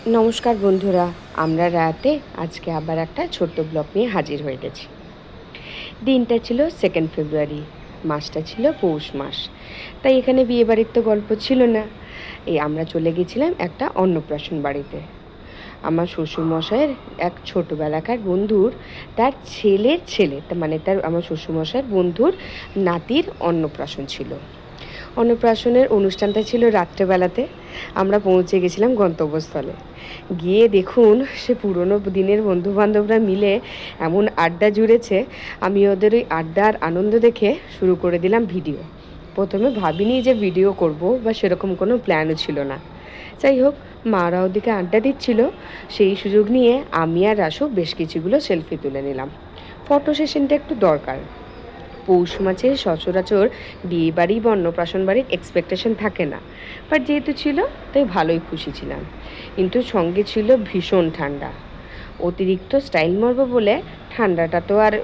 নমস্কার বন্ধুরা, আমরা রাতে আজকে আবার একটা ছোট্ট ব্লগ নিয়ে হাজির হয়ে গেছি। দিনটা ছিল 2 ফেব্রুয়ারি, মাসটা ছিল পৌষ মাস। তাই এখানে বিয়েবাড়ির তো গল্প ছিল না। আমরা চলে গেছিলাম একটা অন্নপ্রাশন বাড়িতে। আমার শ্বশুরমশাইয়ের এক ছোটোবেলাকার বন্ধুর তার ছেলের ছেলে, মানে আমার শ্বশুরমশাইয়ের বন্ধুর নাতির অন্নপ্রাশন ছিল। অন্নপ্রাশনের অনুষ্ঠানটা ছিল রাত্রেবেলাতে। আমরা পৌঁছে গেছিলাম গন্তব্যস্থলে। গিয়ে দেখুন, সে পুরনো দিনের বন্ধুবান্ধবরা মিলে এমন আড্ডা জুড়েছে। আমি ওদের ওই আড্ডার আনন্দ দেখে শুরু করে দিলাম ভিডিও। প্রথমে ভাবিনি যে ভিডিও করব, বা সেরকম কোনো প্ল্যানও ছিল না। যাই হোক, মারা ওদিকে আড্ডা দিচ্ছিল, সেই সুযোগ নিয়ে আমি আর রাসু বেশ কিছুগুলো সেলফি তুলে নিলাম। ফটো সেশনটা একটু দরকার। পৌষ মাসে সচরাচর বিয়ে বাড়ি বা অন্নপ্রাশন বাড়ির এক্সপেকটেশন থাকে না, বাট যেহেতু ছিল তাই ভালোই খুশি ছিলাম। কিন্তু সঙ্গে ছিল ভীষণ ঠান্ডা। অতিরিক্ত স্টাইল মারবো বলে ঠান্ডাটা তো আর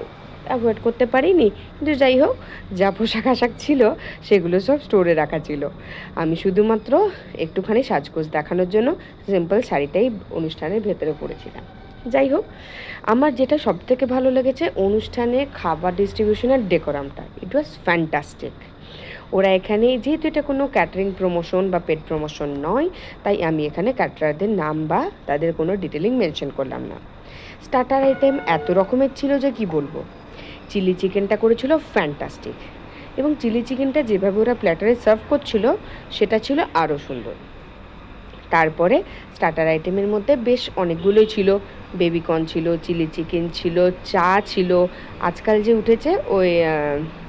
অ্যাভয়েড করতে পারিনি, কিন্তু যাই হোক, যা পোশাক আশাক ছিল সেগুলো সব স্টোরে রাখা ছিল। আমি শুধুমাত্র একটুখানি সাজগোজ দেখানোর জন্য সিম্পল শাড়িটাই অনুষ্ঠানের ভেতরে পরেছিলাম। যাই হোক, আমার যেটা সবথেকে ভালো লেগেছে অনুষ্ঠানে খাবার ডিস্ট্রিবিউশনের ডেকোরামটা, ইট ওয়াজ ফ্যান্টাস্টিক। ওরা এখানে, যেহেতু এটা কোনো ক্যাটারিং প্রমোশন বা পেড প্রমোশন নয়, তাই আমি এখানে ক্যাটারারদের নাম বা তাদের কোনো ডিটেলিং মেনশন করলাম না। স্টার্টার আইটেম এত রকমের ছিল যে কি বলবো। চিলি চিকেনটা করেছিল ফ্যান্টাস্টিক, এবং চিলি চিকেনটা যেভাবে ওরা প্ল্যাটারে সার্ভ করছিল সেটা ছিল আরও সুন্দর। তারপরে স্টার্টার আইটেমের মধ্যে বেশ অনেকগুলোই ছিল। বেবিকর্ন ছিল, চিলি চিকেন ছিল, চা ছিল, আজকাল যে উঠেছে ওই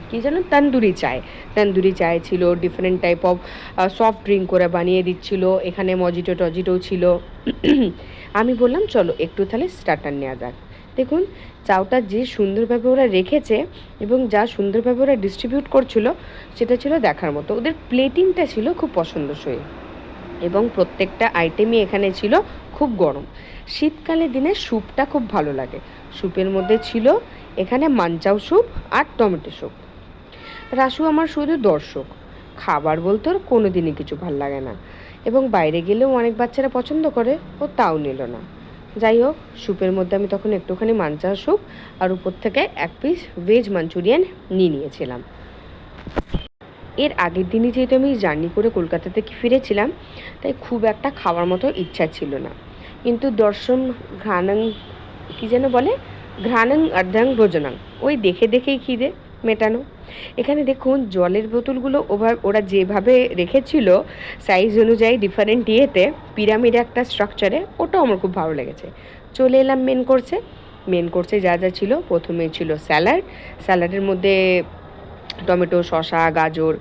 কী যেন তন্দুরি চায় ছিল, different type of soft drink করে বানিয়ে দিচ্ছিল, এখানে মজিটো টজিটোও ছিল। আমি বললাম চলো একটু তাহলে স্টার্টার নেওয়া যাক। দেখুন, চাউটা যে সুন্দরভাবে ওরা রেখেছে এবং যা সুন্দরভাবে ওরা ডিস্ট্রিবিউট করছিল সেটা ছিল দেখার মতো। ওদের প্লেটিংটা ছিল খুব পছন্দসই, এবং প্রত্যেকটা আইটেমই এখানে ছিল খুব গরম। শীতকালের দিনে স্যুপটা খুব ভালো লাগে। স্যুপের মধ্যে ছিল এখানে মানচাও স্যুপ আর টমেটো স্যুপ। রাসু আমার শুধু দর্শক, খাবার বলতে ওর কোনো দিনই কিছু ভাল লাগে না, এবং বাইরে গেলেও অনেক বাচ্চারা পছন্দ করে, ও তাও নিল না। যাই হোক, স্যুপের মধ্যে আমি তখন একটুখানি মানচাও স্যুপ আর উপর থেকে এক পিস ভেজ মাঞ্চুরিয়ান নিয়েছিলাম। এর আগের দিনই যেহেতু আমি জার্নি করে কলকাতা থেকে ফিরেছিলাম, তাই খুব একটা খাওয়ার মতো ইচ্ছা ছিল না। কিন্তু দর্শন ঘ্রাণাং, কী যেন বলে, ঘ্রাণাং অর্ধাং ভোজনাং, ওই দেখে দেখেই খিদে মেটানো। এখানে দেখুন, জলের বোতলগুলো ওরা যেভাবে রেখেছিল সাইজ অনুযায়ী ডিফারেন্ট ইয়েতে, পিরামিড একটা স্ট্রাকচারে, ওটাও আমার খুব ভালো লেগেছে। চলে এলাম মেন কোর্সে যা যা ছিল। প্রথমে ছিল স্যালাডের মধ্যে টমেটো, শসা, গাজর,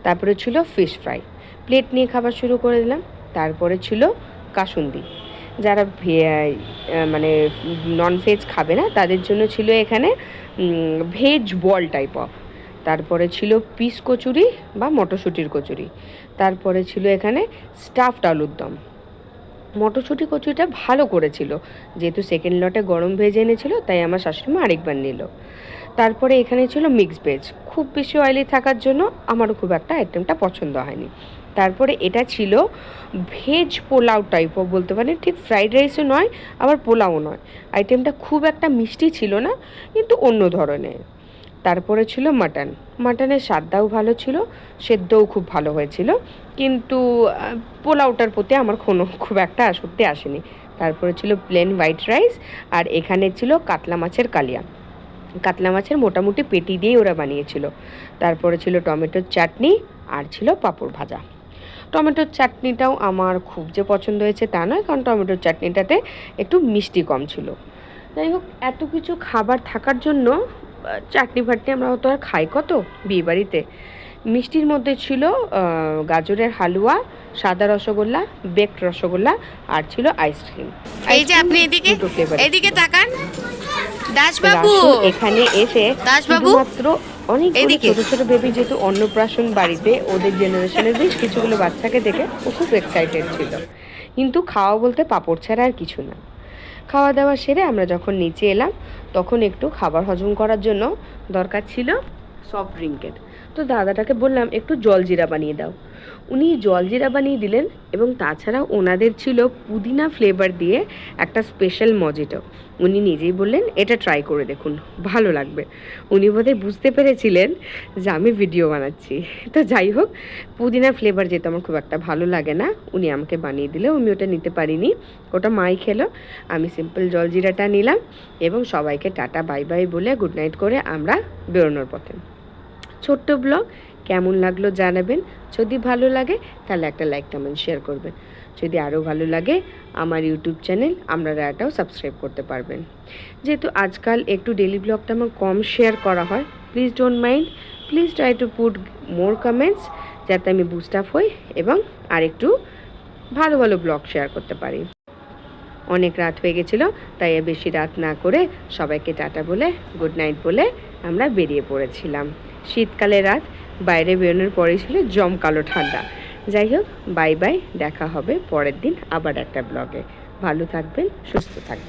তারপরে ছিল ফিশ ফ্রাই। প্লেট নিয়ে খাবার শুরু করে দিলাম। তারপরে ছিল কাসুন্দি, যারা মানে ননভেজ খাবে না তাদের জন্য ছিল এখানে ভেজ বল টাইপ অফ। তারপরে ছিল পিস কচুরি বা মটরশুঁটির কচুরি। তারপরে ছিল এখানে স্টাফড আলুর দম। মটরশুঁটি কচুরিটা ভালো করেছিল, যেহেতু সেকেন্ড লটে গরম ভেজ এনেছিল, তাই আমার শাশুড়িমা আরেকবার নিল। তারপরে এখানে ছিল মিক্সড ভেজ, খুব বেশি অয়েলি থাকার জন্য আমারও খুব একটা আইটেমটা পছন্দ হয়নি। তারপরে এটা ছিল ভেজ পোলাও টাইপও বলতে পারেন, ঠিক ফ্রাইড রাইসও নয় আবার পোলাও নয়। আইটেমটা খুব একটা মিষ্টি ছিল না, কিন্তু অন্য ধরনের। তারপরে ছিল মাটনের স্বাদটাও ভালো ছিল, সেদ্ধও খুব ভালো হয়েছিল, কিন্তু পোলাওটার প্রতি আমার খুব একটা আসক্তি আসেনি। তারপরে ছিল প্লেন হোয়াইট রাইস, আর এখানে ছিল কাতলা মাছের কালিয়া। কাতলা মাছের মোটামুটি পেটি দিয়েই ওরা বানিয়েছিল। তারপরে ছিল টমেটোর চাটনি, আর ছিল পাঁপড় ভাজা। টমেটোর চাটনিটাও আমার খুব যে পছন্দ হয়েছে তা নয়, কারণ টমেটোর চাটনিটাতে একটু মিষ্টি কম ছিল। যাই হোক, এত কিছু খাবার থাকার জন্য চাটনি ফাটনি আমরা তো আর খাই কত বিয়েবাড়িতে। মিষ্টির মধ্যে ছিল গাজরের হালুয়া, সাদা রসগোল্লা, বেকড রসগোল্লা, আর ছিল আইসক্রিম। এই যে আপনি এদিকে তাকান দাসবাবু, এখানে এসে শুধুমাত্র অনেকগুলো ছোট ছোট বেবি, যেহেতু অন্নপ্রাশন বাড়িতে ওদের জেনারেশনের বেশ কিছুগুলো বাচ্চাকে দেখে ও খুব এক্সাইটেড ছিল। কিন্তু খাওয়া বলতে পাঁপড় ছাড়া আর কিছু না। খাওয়া দাওয়া সেরে আমরা যখন নিচে এলাম, তখন একটু খাবার হজম করার জন্য দরকার ছিল সফট ড্রিঙ্কের। তো দাদাটাকে বললাম একটু জলজিরা বানিয়ে দাও। উনি জলজিরা বানিয়ে দিলেন এবং তাছাড়া ওনাদের ছিল পুদিনা ফ্লেভার দিয়ে একটা স্পেশাল মজিটো। উনি নিজেই বললেন এটা ট্রাই করে দেখুন, ভালো লাগবে। উনি বোধহয় বুঝতে পেরেছিলেন যে আমি ভিডিও বানাচ্ছি। তো যাই হোক, পুদিনা ফ্লেভার যেহেতু আমার খুব একটা ভালো লাগে না, উনি আমাকে বানিয়ে দিলে, আমি ওটা নিতে পারিনি, ওটা মাই খেলো। আমি সিম্পল জলজিরাটা নিলাম এবং সবাইকে টাটা বাই বাই বলে গুড নাইট করে আমরা বেরোনোর পথে। ছোট্ট ব্লগ কেমন লাগলো জানাবেন। যদি ভালো লাগে তাহলে একটা লাইক কমেন্ট শেয়ার করবেন। যদি আরও ভালো লাগে আমার ইউটিউব চ্যানেল আমরা রায়াটাও সাবস্ক্রাইব করতে পারবেন। যেহেতু আজকাল একটু ডেলি ব্লগটা আমার কম শেয়ার করা হয়, please don't mind, please try to put more comments, যাতে আমি বুস্ট আপ হই এবং আর একটু ভালো ভালো ব্লগ শেয়ার করতে পারি। অনেক রাত হয়ে গেছিলো, তাই আর বেশি রাত না করে সবাইকে টাটা বলে গুড নাইট বলে আমরা বেরিয়ে পড়েছিলাম। শীতকালে রাত, বাইরে বেরোনোর পরে ছিল জমকালো ঠান্ডা। যাই হোক, বাই বাই, দেখা হবে পরের দিন আবার একটা ব্লগে। ভালো থাকবেন, সুস্থ থাকবেন।